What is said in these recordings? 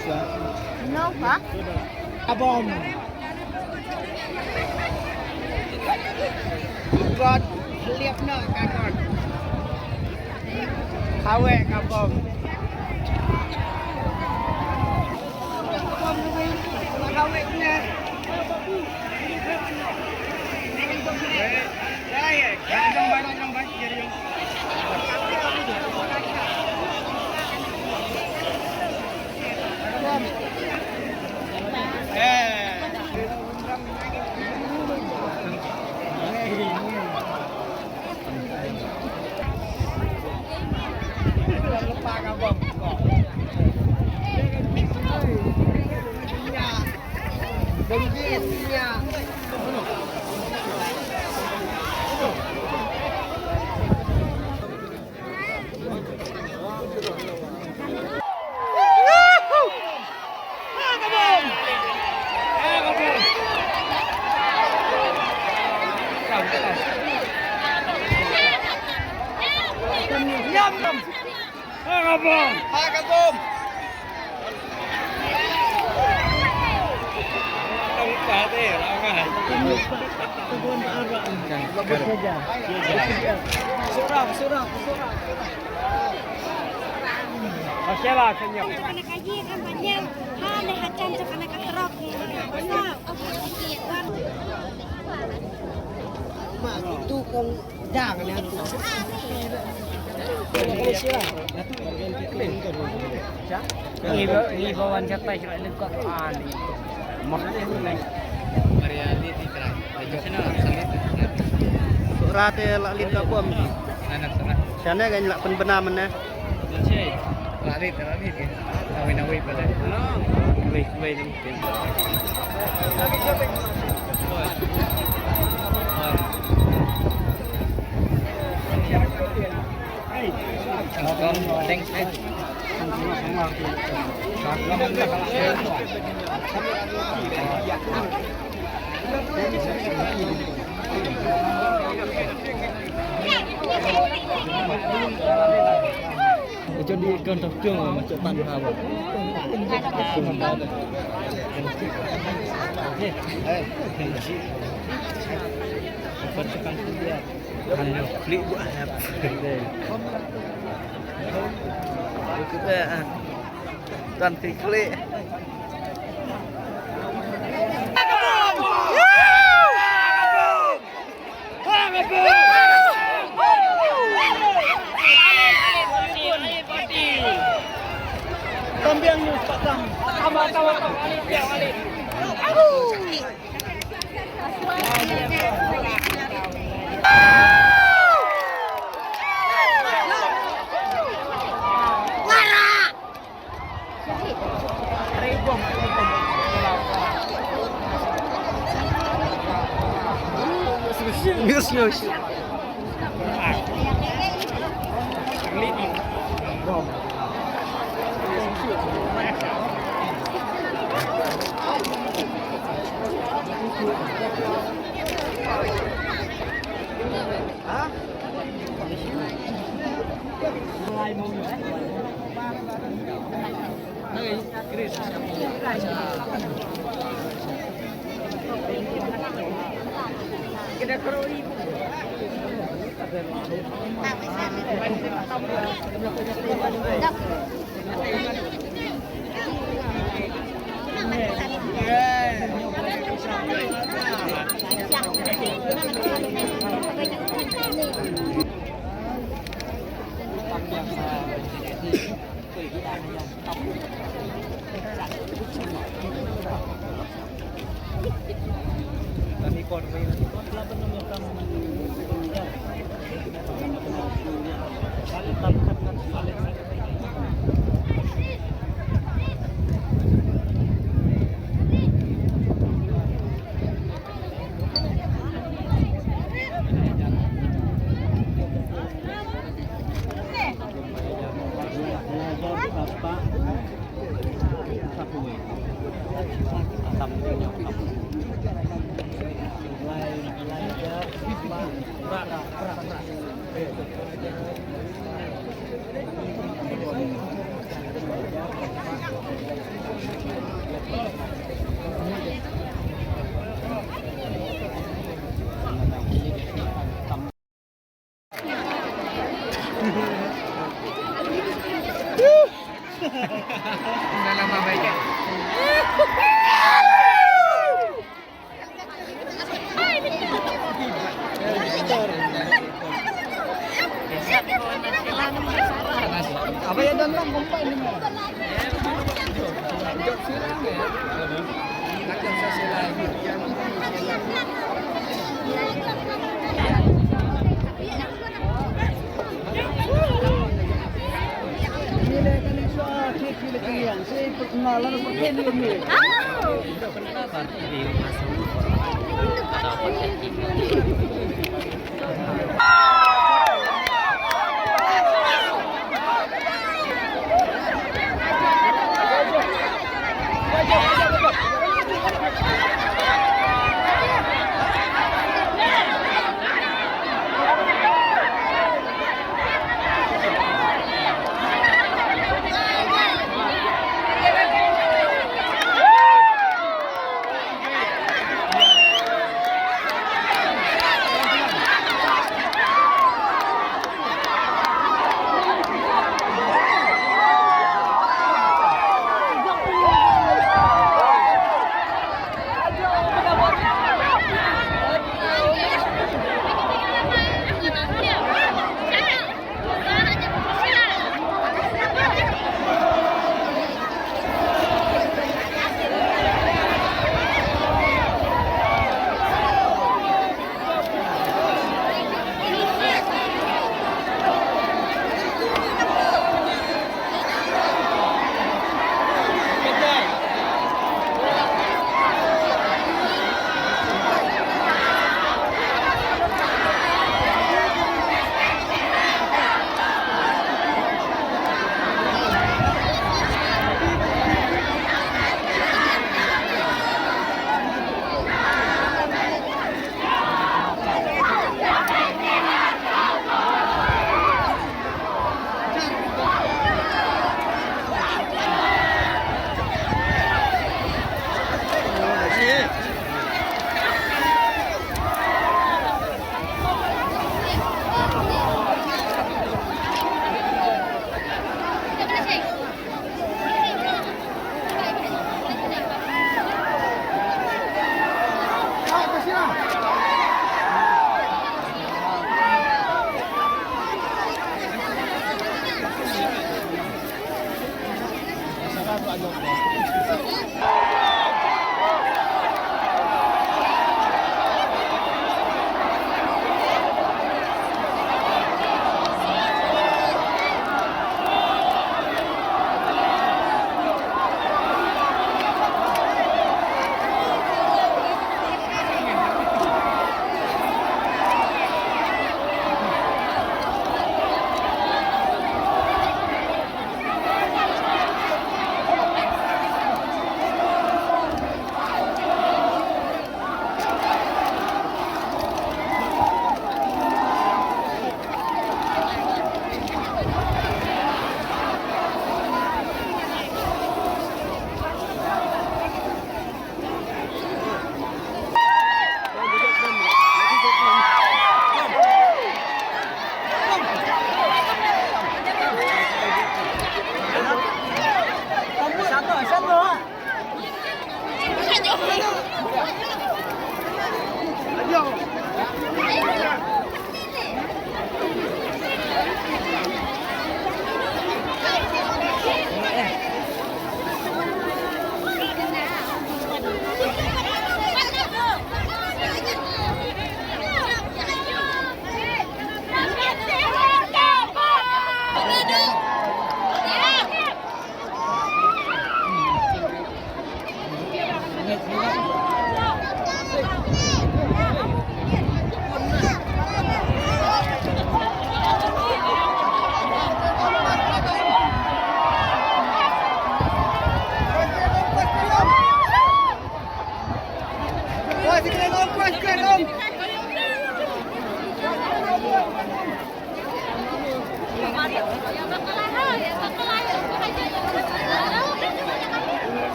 No pa? Abom. God, liap na kakon. Hawe kabom. Hawe na. Ya, kadang barang yang baik jadi. Lupa kabom. Benginnya. Nhâm Hagabom không có thế là ngay surang Masya Allah kenyap Anak kaji kan banyak hal yang macam tu anak kerok ni. Mak itu kong dang ni aku. Ini bawaan kata kira lekak ani. Maknanya Mariali di terang. Surate lak lin kabom. anak sana. Sana kan lak penbena mana. Macam lari ke. Nawi pada. Wei ni. Con đen xe. Cho đi con tập trung mà chỗ tận nào vậy? Halo, klik buat apa? Kita dan klik. Kambiang ni patang. Tambah alif dia alif. News. Kita keroi. Kami korban Dalam apa ya? Apa ya dan lang kumpay ni mo? Joke silang ya. Nakita sa sila. Nila kani sa kikili kaniyan. Say perkenalan seperti ini.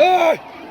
Hey!